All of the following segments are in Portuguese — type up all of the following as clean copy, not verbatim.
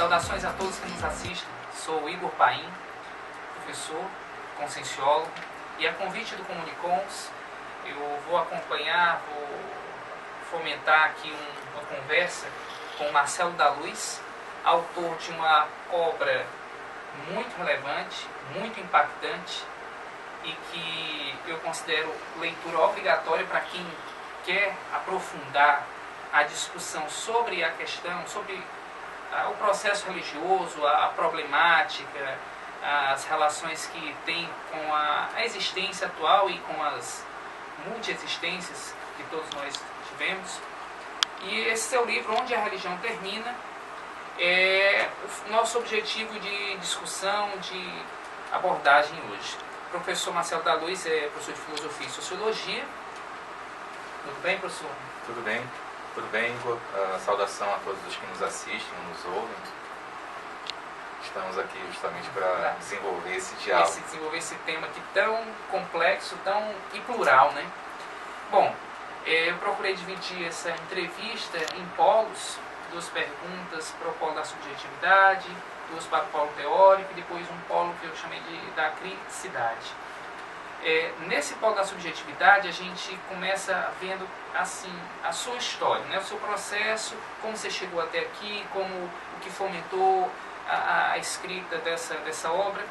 Saudações a todos que nos assistem. Sou Igor Paim, professor, conscienciólogo, e a convite do Comunicons, eu vou acompanhar, vou fomentar aqui uma conversa com o Marcelo da Luz, autor de uma obra muito relevante, muito impactante, e que eu considero leitura obrigatória para quem quer aprofundar a discussão sobre a questão, sobre o processo religioso, a problemática, as relações que tem com a existência atual e com as multi-existências que todos nós tivemos. E esse é o livro Onde a Religião Termina. É o nosso objetivo de discussão, de abordagem hoje. O professor Marcelo da Luz é professor de Filosofia e Sociologia. Tudo bem, professor? Tudo bem, Igor. Saudação a todos os que nos assistem, nos ouvem. Estamos aqui justamente para desenvolver esse diálogo. Desenvolver esse tema aqui tão complexo, e plural, né? Bom, eu procurei dividir essa entrevista em polos, 2 perguntas para o polo da subjetividade, 2 para o polo teórico e depois um polo que eu chamei da criticidade. Nesse polo da subjetividade, a gente começa vendo assim a sua história, né? O seu processo, como você chegou até aqui, como o que fomentou a escrita dessa obra.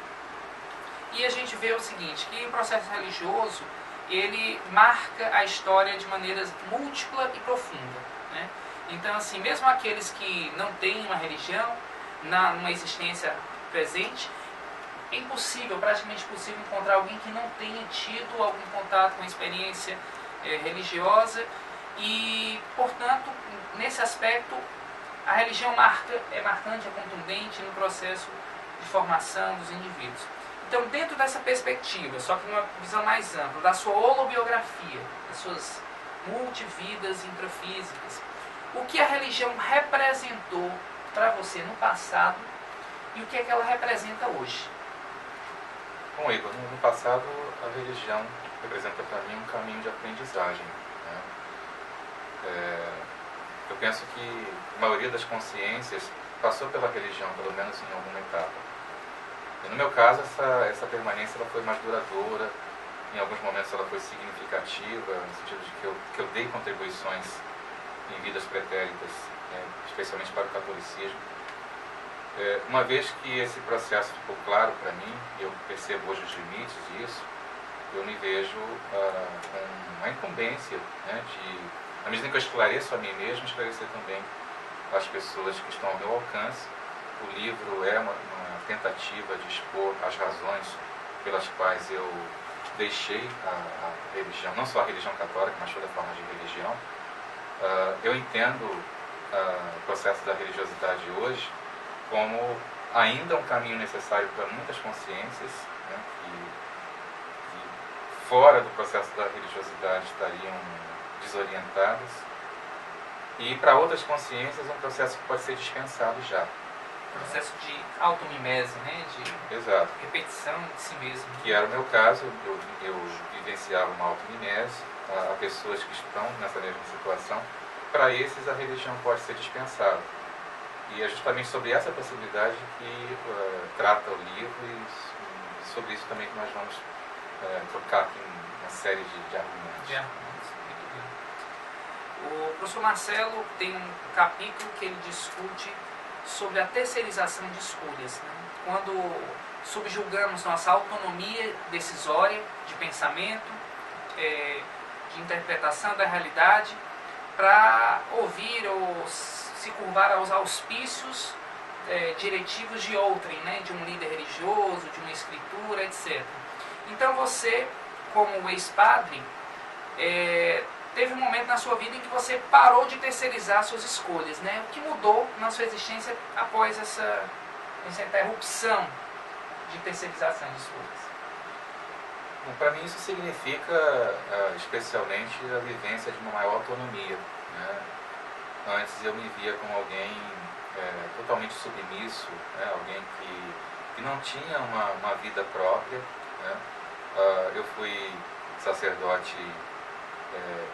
E a gente vê o seguinte, que o processo religioso, ele marca a história de maneiras múltipla e profunda, né? Então, assim, mesmo aqueles que não têm uma religião, numa existência presente, é impossível, praticamente impossível, encontrar alguém que não tenha tido algum contato com a experiência religiosa e, portanto, nesse aspecto, a religião é marcante, é contundente no processo de formação dos indivíduos. Então, dentro dessa perspectiva, só que numa visão mais ampla, da sua holobiografia, das suas multividas intrafísicas, o que a religião representou para você no passado e o que é que ela representa hoje? Bom, Igor, no passado a religião representa para mim um caminho de aprendizagem, né? Eu penso que a maioria das consciências passou pela religião, pelo menos em alguma etapa. E no meu caso, essa permanência ela foi mais duradoura, em alguns momentos ela foi significativa, no sentido de que eu dei contribuições em vidas pretéritas, especialmente para o catolicismo. Uma vez que esse processo ficou claro para mim, eu percebo hoje os limites disso, eu me vejo com a incumbência, né, na medida em que eu esclareço a mim mesmo, esclarecer também as pessoas que estão ao meu alcance. O livro é uma tentativa de expor as razões pelas quais eu deixei a religião, não só a religião católica, mas toda forma de religião. Eu entendo o processo da religiosidade hoje como ainda um caminho necessário para muitas consciências, né, que fora do processo da religiosidade estariam desorientadas, e para outras consciências um processo que pode ser dispensado já. Processo de automimese, né? De Exato. repetição de si mesmo. Que era o meu caso, eu vivenciava uma automimese, há pessoas que estão nessa mesma situação, para esses a religião pode ser dispensada. E é justamente sobre essa possibilidade que trata o livro e sobre isso também que nós vamos trocar aqui uma série de argumentos. Muito bem. O professor Marcelo tem um capítulo que ele discute sobre a terceirização de escolhas, né? Quando subjugamos nossa autonomia decisória de pensamento, de interpretação da realidade, para ouvir ou se curvar aos auspícios diretivos de outrem, né? De um líder religioso, de uma escritura, etc. Então você, como ex-padre, teve um momento na sua vida em que você parou de terceirizar suas escolhas, né? O que mudou na sua existência após essa interrupção de terceirização de escolhas? Para mim isso significa especialmente a vivência de uma maior autonomia, né? Antes eu me via como alguém totalmente submisso, né? Alguém que não tinha uma vida própria, né? Eu fui sacerdote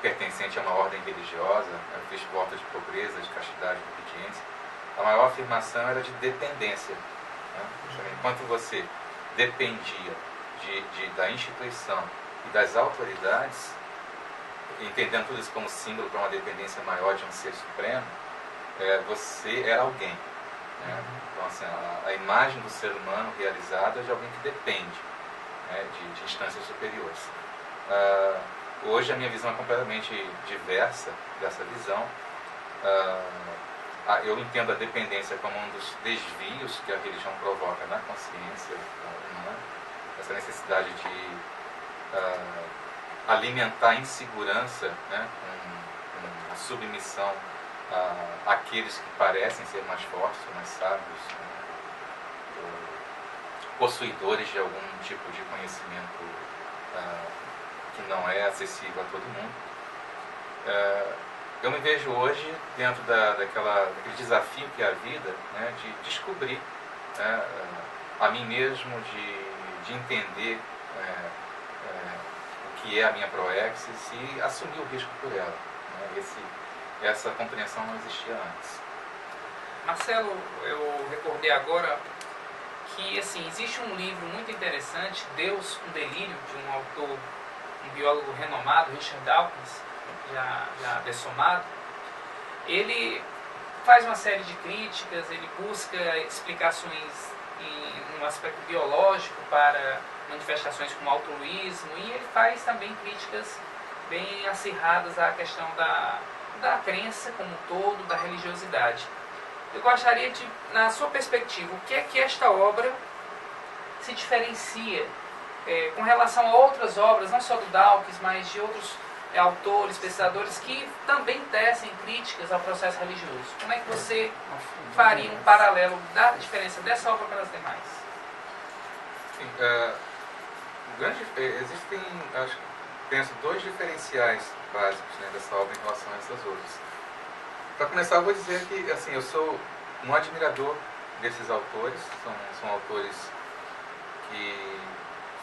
pertencente a uma ordem religiosa, eu fiz votos de pobreza, de castidade, de obediência, a maior afirmação era de dependência. Né? Enquanto você dependia da instituição e das autoridades, entendendo tudo isso como símbolo para uma dependência maior de um ser supremo, você era alguém. Né? Então, assim, a imagem do ser humano realizada é de alguém que depende, né, de instâncias superiores. Hoje a minha visão é completamente diversa dessa visão. Eu entendo a dependência como um dos desvios que a religião provoca na consciência humana, essa necessidade de alimentar a insegurança, né, a submissão àqueles que parecem ser mais fortes, mais sábios, né, possuidores de algum tipo de conhecimento que não é acessível a todo mundo. Eu me vejo hoje dentro daquele desafio que é a vida, né, de descobrir, né, a mim mesmo, de entender o que é a minha proexis e assumir o risco por ela. Né. Essa compreensão não existia antes. Marcelo, eu recordei agora que assim, existe um livro muito interessante, Deus, um Delírio, de um autor, um biólogo renomado, Richard Dawkins, já dessomado. Ele faz uma série de críticas, ele busca explicações em um aspecto biológico para manifestações como altruísmo, e ele faz também críticas bem acirradas à questão da crença como um todo, da religiosidade. Eu gostaria de, na sua perspectiva, o que é que esta obra se diferencia com relação a outras obras, não só do Dawkins, mas de outros autores, pesquisadores que também tecem críticas ao processo religioso. Como é que você faria um paralelo da diferença dessa obra para as demais? Sim, existem, penso, dois diferenciais básicos, né, dessa obra em relação a essas outras. Para começar, eu vou dizer que assim, eu sou um admirador desses autores, são autores que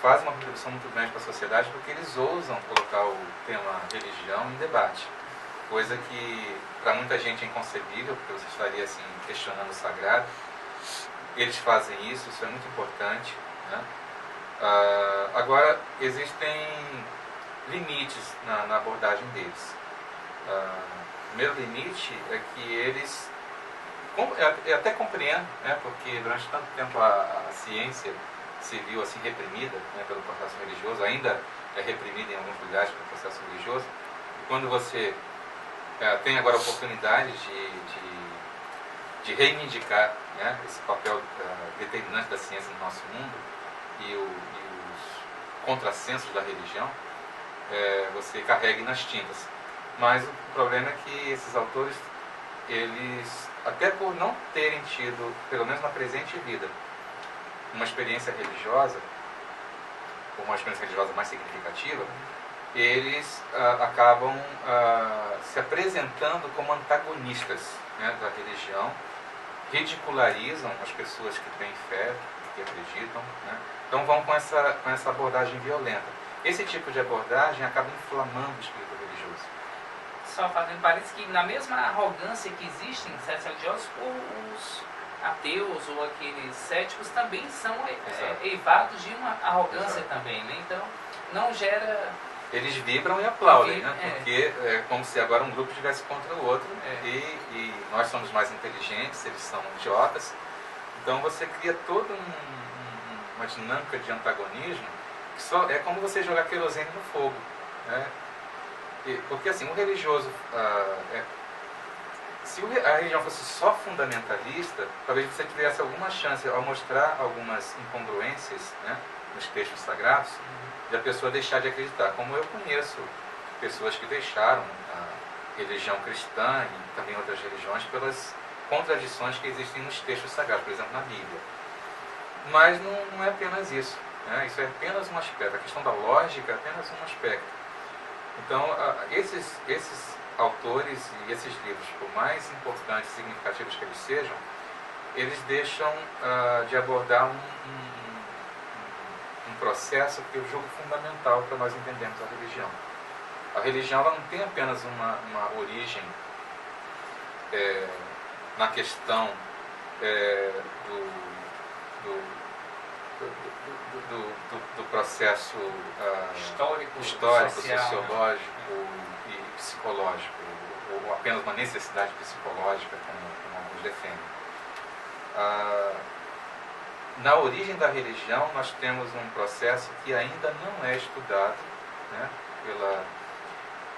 fazem uma contribuição muito grande para a sociedade porque eles ousam colocar o tema religião em debate, coisa que para muita gente é inconcebível, porque você estaria assim, questionando o sagrado. Eles fazem isso é muito importante. Né? Agora, existem limites na abordagem deles. O primeiro limite é que eles, eu até compreendo, né, porque durante tanto tempo a ciência se viu assim reprimida, né, pelo processo religioso, ainda é reprimida em alguns lugares pelo processo religioso, e quando você tem agora a oportunidade de reivindicar, né, esse papel determinante da ciência no nosso mundo e os contrassensos da religião, você carregue nas tintas. Mas o problema é que esses autores, eles, até por não terem tido, pelo menos na presente vida, uma experiência religiosa, ou uma experiência religiosa mais significativa, eles acabam se apresentando como antagonistas, né, da religião, ridicularizam as pessoas que têm fé, que acreditam, né? Então vão com essa abordagem violenta. Esse tipo de abordagem acaba inflamando o espírito religioso. Só fazendo parênteses que na mesma arrogância que existe em certos religiosos, os ateus ou aqueles céticos também são eivados de uma arrogância. Exato. Também, né? Então não gera... Eles vibram e aplaudem, né? Porque é como se agora um grupo estivesse contra o outro, e nós somos mais inteligentes, eles são idiotas. Então você cria toda uma dinâmica de antagonismo que só é como você jogar querosene no fogo, né? Porque assim, o religioso, se a religião fosse só fundamentalista, talvez você tivesse alguma chance, ao mostrar algumas incongruências, né, nos textos sagrados, de a pessoa deixar de acreditar. Como eu conheço pessoas que deixaram a religião cristã e também outras religiões pelas contradições que existem nos textos sagrados, por exemplo, na Bíblia. Mas não é apenas isso, né? Isso é apenas um aspecto. A questão da lógica é apenas um aspecto. Então, esses autores e esses livros, por mais importantes e significativos que eles sejam, eles deixam de abordar um processo que eu julgo fundamental para nós entendermos a religião. A religião ela não tem apenas uma origem na questão do, do processo histórico, social, sociológico, né? E psicológico, ou apenas uma necessidade psicológica, como alguns defendem. Na origem da religião, nós temos um processo que ainda não é estudado, né,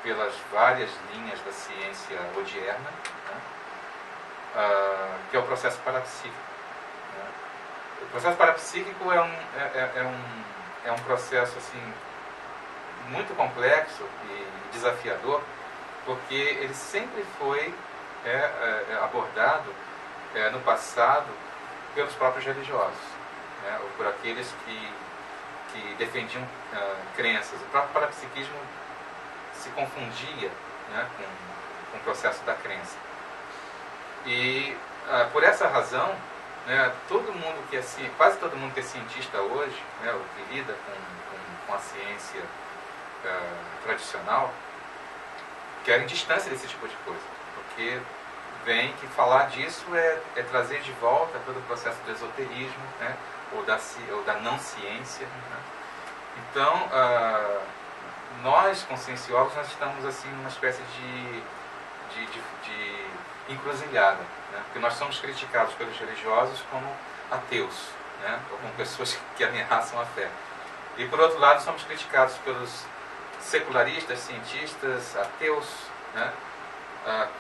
pelas várias linhas da ciência odierna, né, que é o processo parapsíquico. Né. O processo parapsíquico é um processo assim, muito complexo e desafiador, porque ele sempre foi abordado no passado pelos próprios religiosos, né, ou por aqueles que defendiam crenças. O próprio parapsiquismo se confundia, né, com o processo da crença. E por essa razão, né, quase todo mundo que é cientista hoje, né, ou que lida com a ciência tradicional, querem distância desse tipo de coisa, porque veem que falar disso é trazer de volta todo o processo do esoterismo, né, ou da não ciência. Né. Então, nós, conscienciólogos, nós estamos assim numa espécie de encruzilhada, né, porque nós somos criticados pelos religiosos como ateus, né, ou como pessoas que ameaçam a fé. E, por outro lado, somos criticados pelos secularistas, cientistas, ateus, né,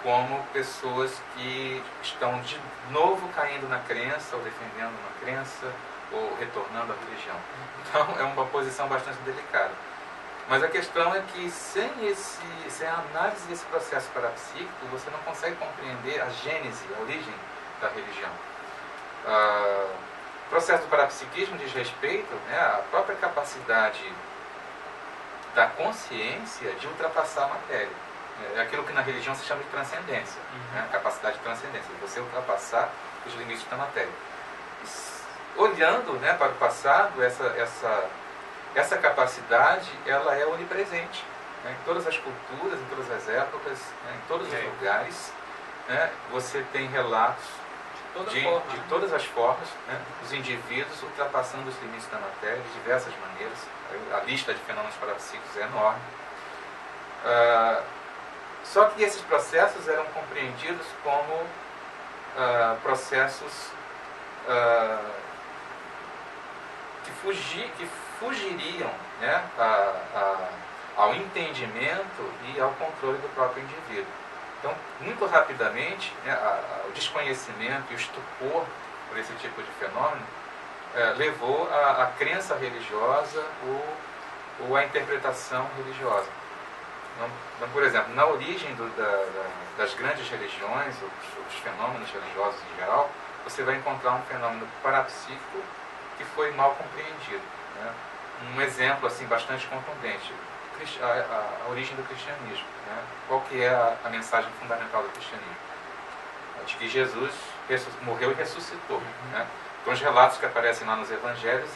como pessoas que estão de novo caindo na crença, ou defendendo uma crença, ou retornando à religião. Então é uma posição bastante delicada. Mas a questão é que sem a análise desse processo parapsíquico, você não consegue compreender a gênese, a origem da religião. O processo do parapsiquismo diz respeito, né, à própria capacidade da consciência de ultrapassar a matéria. É aquilo que na religião se chama de transcendência, né? Capacidade de transcendência, você ultrapassar os limites da matéria. Olhando, né, para o passado, essa capacidade ela é onipresente, né? Em todas as culturas, em todas as épocas, né, em todos os lugares, né, você tem relatos de todas as formas, né, os indivíduos ultrapassando os limites da matéria de diversas maneiras. A lista de fenômenos parapsíquicos é enorme. Só que esses processos eram compreendidos como processos que fugiriam, né, ao entendimento e ao controle do próprio indivíduo. Então, muito rapidamente, né, o desconhecimento e o estupor por esse tipo de fenômeno levou à crença religiosa ou à interpretação religiosa. Então, por exemplo, na origem das grandes religiões, os fenômenos religiosos em geral, você vai encontrar um fenômeno parapsíquico que foi mal compreendido. Né? Um exemplo assim, bastante contundente, a origem do cristianismo. Né? Qual que é a mensagem fundamental do cristianismo? De que Jesus morreu e ressuscitou. Né? Então, os relatos que aparecem lá nos evangelhos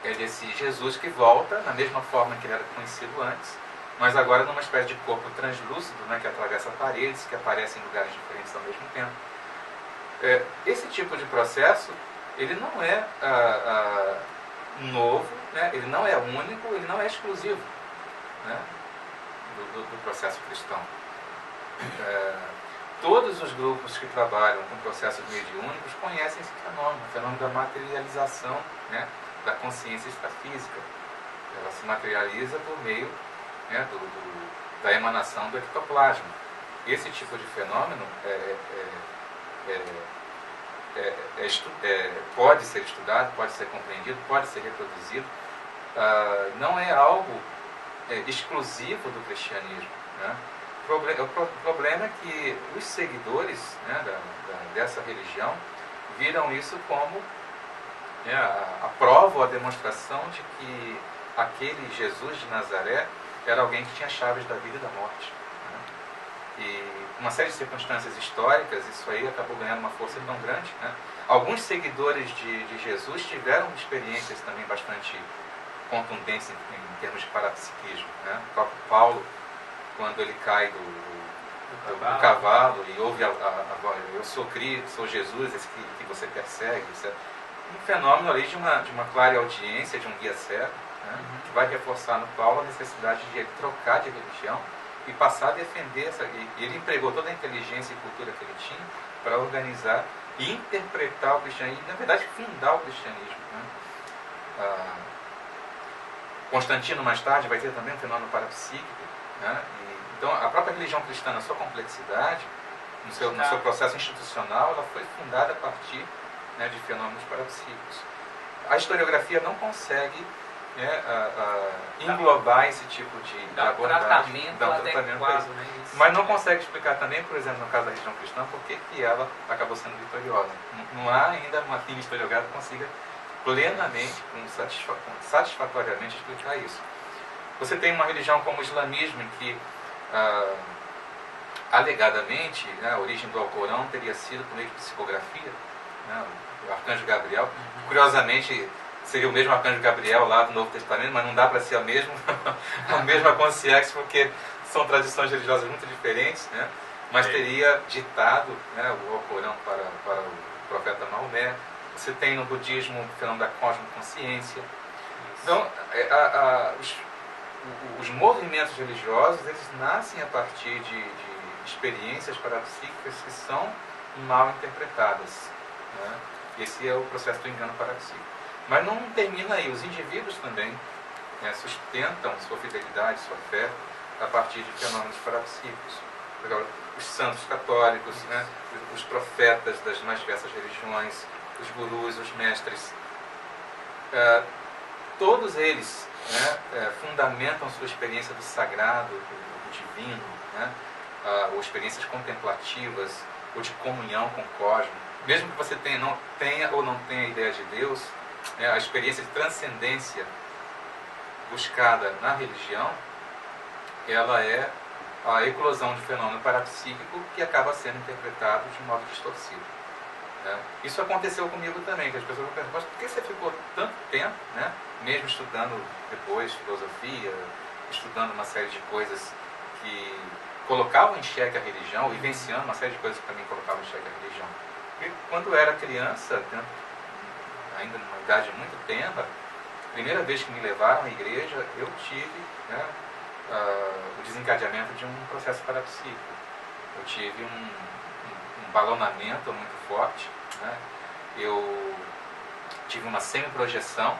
é desse Jesus que volta, na mesma forma que ele era conhecido antes, mas agora numa espécie de corpo translúcido, né, que atravessa paredes, que aparece em lugares diferentes ao mesmo tempo. Esse tipo de processo, ele não é novo, né, ele não é único, ele não é exclusivo, né, do processo cristão. Todos os grupos que trabalham com processos mediúnicos conhecem esse fenômeno, o fenômeno da materialização, né, da consciência extrafísica. Ela se materializa por meio, né, da emanação do ectoplasma. Esse tipo de fenômeno pode ser estudado, pode ser compreendido, pode ser reproduzido. Não é algo exclusivo do cristianismo. Né? O problema é que os seguidores, né, dessa religião viram isso como a prova ou a demonstração de que aquele Jesus de Nazaré era alguém que tinha chaves da vida e da morte. Né? E uma série de circunstâncias históricas, isso aí acabou ganhando uma força tão grande. Né? Alguns seguidores de Jesus tiveram experiências também bastante contundentes em termos de parapsiquismo. Né? O próprio Paulo, quando ele cai do cavalo, e ouve a voz, eu sou Cristo, sou Jesus, esse que você persegue. Isso é um fenômeno ali de uma clara audiência, de um guia cego, né, que vai reforçar no Paulo a necessidade de ele trocar de religião e passar a defender essa. E ele empregou toda a inteligência e cultura que ele tinha para organizar e interpretar o cristianismo, na verdade fundar o cristianismo, né. Constantino mais tarde vai ter também um fenômeno parapsíquico, né. Então a própria religião cristã, na sua complexidade, no seu processo institucional, ela foi fundada a partir, né, de fenômenos parapsíquicos. A historiografia não consegue, né, englobar esse tipo de abordagem, dar um tratamento para isso. Né, isso. Mas não consegue explicar também, por exemplo, no caso da religião cristã, por que ela acabou sendo vitoriosa. Não há ainda uma linha historiográfica que consiga plenamente, satisfatoriamente explicar isso. Você tem uma religião como o islamismo, em que alegadamente, né, a origem do Alcorão teria sido por meio de psicografia, né, o arcanjo Gabriel. Curiosamente, seria o mesmo arcanjo Gabriel lá do Novo Testamento, mas não dá para ser a mesma consciência, porque são tradições religiosas muito diferentes, né, mas teria ditado, né, o Alcorão para o profeta Maomé. Você tem no budismo o fenômeno da cosmoconsciência. Então, os movimentos religiosos, eles nascem a partir de experiências parapsíquicas que são mal interpretadas, né? Esse é o processo do engano parapsíquico. Mas não termina aí. Os indivíduos também, né, sustentam sua fidelidade, sua fé, a partir de fenômenos parapsíquicos. Os santos católicos, né, os profetas das mais diversas religiões, os gurus, os mestres, todos eles, né, fundamentam sua experiência do sagrado, do divino, né, ou experiências contemplativas, ou de comunhão com o cosmos. Mesmo que você não tenha ou não tenha ideia de Deus, né, a experiência de transcendência buscada na religião, ela é a eclosão de fenômeno parapsíquico que acaba sendo interpretado de modo distorcido. Isso aconteceu comigo também, que as pessoas me perguntam, por que você ficou tanto tempo, né, mesmo estudando depois filosofia, estudando uma série de coisas que colocavam em xeque a religião, vivenciando uma série de coisas que também colocavam em xeque a religião. Porque quando eu era criança, ainda numa idade muito tenra, a primeira vez que me levaram à igreja, eu tive, né, o desencadeamento de um processo parapsíquico. Eu tive um balonamento muito forte, né? Eu tive uma semi-projeção,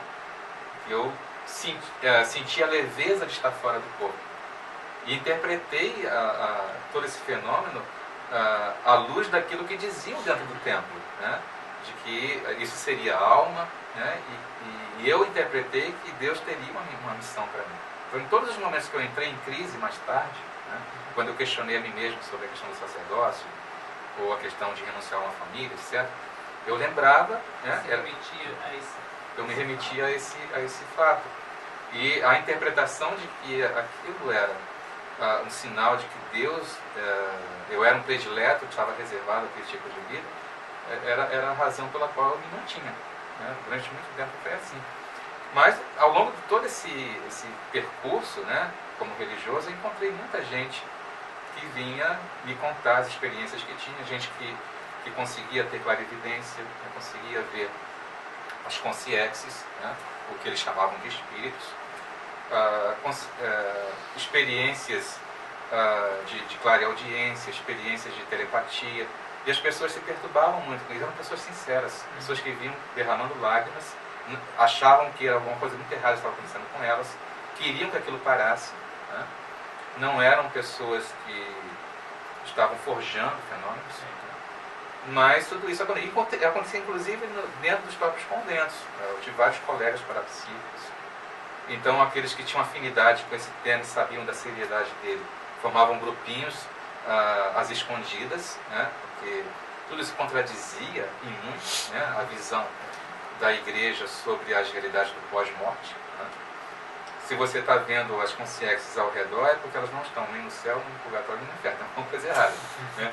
eu senti a leveza de estar fora do corpo. E interpretei todo esse fenômeno à luz daquilo que diziam dentro do templo, né? De que isso seria alma, né? E eu interpretei que Deus teria uma missão para mim. Então, em todos os momentos que eu entrei em crise mais tarde, né, quando eu questionei a mim mesmo sobre a questão do sacerdócio, ou a questão de renunciar a uma família, etc., eu lembrava, né, eu me remetia a esse fato. E a interpretação de que aquilo era um sinal de que Deus, eu era um predileto, estava reservado a aquele tipo de vida, era a razão pela qual eu me mantinha. Né? Durante muito tempo foi assim. Mas, ao longo de todo esse percurso, né, como religioso, eu encontrei muita gente que vinha me contar as experiências que tinha, gente que conseguia ter clarividência, que conseguia ver as consciências, né, o que eles chamavam de espíritos, experiências de clareaudiência, experiências de telepatia, e as pessoas se perturbavam muito, eles eram pessoas sinceras, pessoas que vinham derramando lágrimas, achavam que alguma coisa muito errada estava acontecendo com elas, queriam que aquilo parasse, né? Não eram pessoas que estavam forjando fenômenos, mas tudo isso acontecia inclusive dentro dos próprios conventos. Eu tive vários colegas parapsíquicos, então aqueles que tinham afinidade com esse tema e sabiam da seriedade dele, formavam grupinhos às escondidas, né? Porque tudo isso contradizia em muito, né, a visão da igreja sobre as realidades do pós-morte. Né? Se você está vendo as consciências ao redor, é porque elas não estão nem no céu, nem no purgatório, nem no inferno. É uma coisa errada. Né?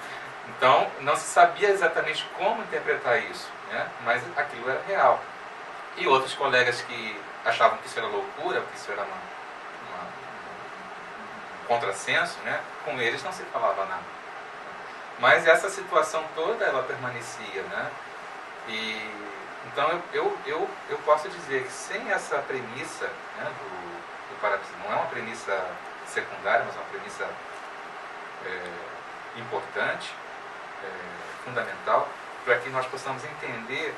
Então, não se sabia exatamente como interpretar isso, né? Mas aquilo era real. E outros colegas que achavam que isso era loucura, que isso era um contrassenso, né? Com eles não se falava nada. Mas essa situação toda, ela permanecia, né? Então eu posso dizer que sem essa premissa, né, do parapsíquico, não é uma premissa secundária, mas uma premissa importante, fundamental, para que nós possamos entender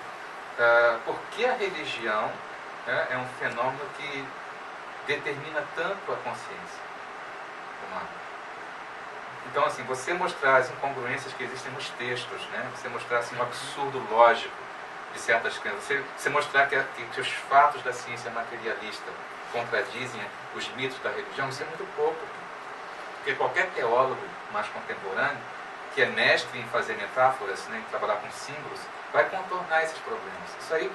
por que a religião, né, é um fenômeno que determina tanto a consciência humana. Então, assim, você mostrar as incongruências que existem nos textos, né, você mostrar assim, um absurdo lógico de certas crenças, você mostrar que os fatos da ciência materialista contradizem os mitos da religião, isso é muito pouco. Porque qualquer teólogo mais contemporâneo, que é mestre em fazer metáforas, né, em trabalhar com símbolos, vai contornar esses problemas. Isso aí,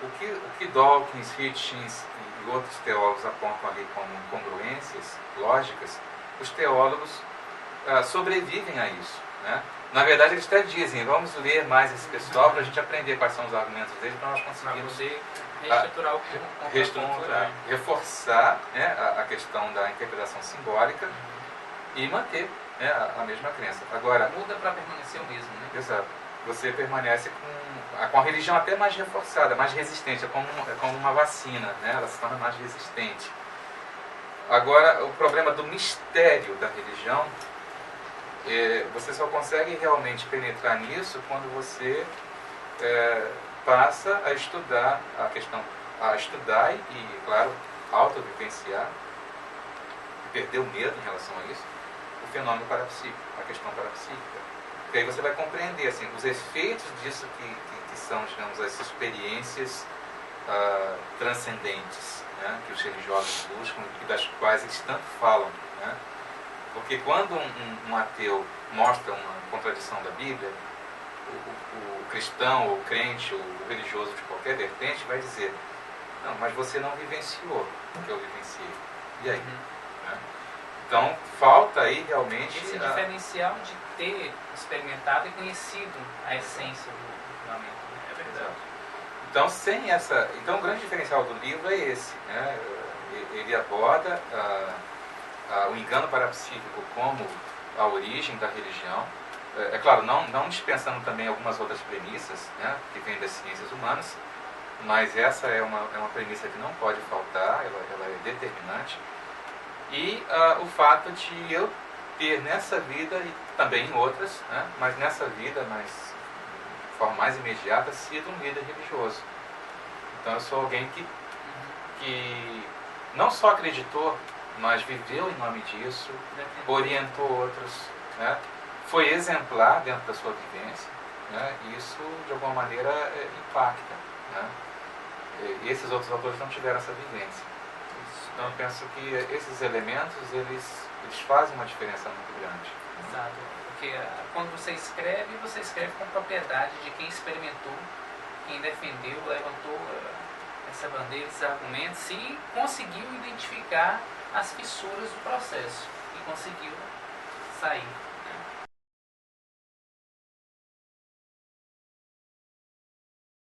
o que Dawkins, Hitchens e outros teólogos apontam ali como incongruências lógicas, os teólogos sobrevivem a isso, né? Na verdade, eles até dizem, vamos ler mais esse pessoal para a gente aprender quais são os argumentos deles, para nós conseguirmos reestruturar, reforçar, né, a questão da interpretação simbólica e manter, né, a mesma crença. Agora, muda para permanecer o mesmo, né? Exato. Você permanece com a religião até mais reforçada, mais resistente, é como uma vacina, né? Ela se torna mais resistente. Agora, o problema do mistério da religião, você só consegue realmente penetrar nisso quando você passa a estudar a questão, a estudar e, claro, autovivenciar, perder o medo em relação a isso, o fenômeno parapsíquico, a questão parapsíquica. Porque aí você vai compreender assim, os efeitos disso que são, digamos, as experiências transcendentes, né, que os religiosos buscam e das quais eles tanto falam, né? Porque quando um ateu mostra uma contradição da Bíblia, o cristão, o crente, o religioso de qualquer vertente vai dizer: não, mas você não vivenciou o que eu vivenciei. E aí? Né? Então, falta aí realmente esse diferencial de ter experimentado e conhecido a essência do fundamento. É verdade. Então, sem essa... Então, o grande diferencial do livro é esse, né? Ele aborda o engano parapsíquico como a origem da religião. É claro, não dispensando também algumas outras premissas, né, que vêm das ciências humanas, mas essa é uma premissa que não pode faltar, ela é determinante. E o fato de eu ter nessa vida, e também em outras, né, mas nessa vida, de forma mais imediata, sido um líder religioso. Então eu sou alguém que não só acreditou, mas viveu em nome disso, orientou outros, né, foi exemplar dentro da sua vivência, né, e isso de alguma maneira impacta, né. E esses outros autores não tiveram essa vivência. Então eu penso que esses elementos eles fazem uma diferença muito grande. Exato, porque quando você escreve com propriedade de quem experimentou, quem defendeu, levantou essa bandeira, esses argumentos e conseguiu identificar as fissuras do processo e conseguiu sair.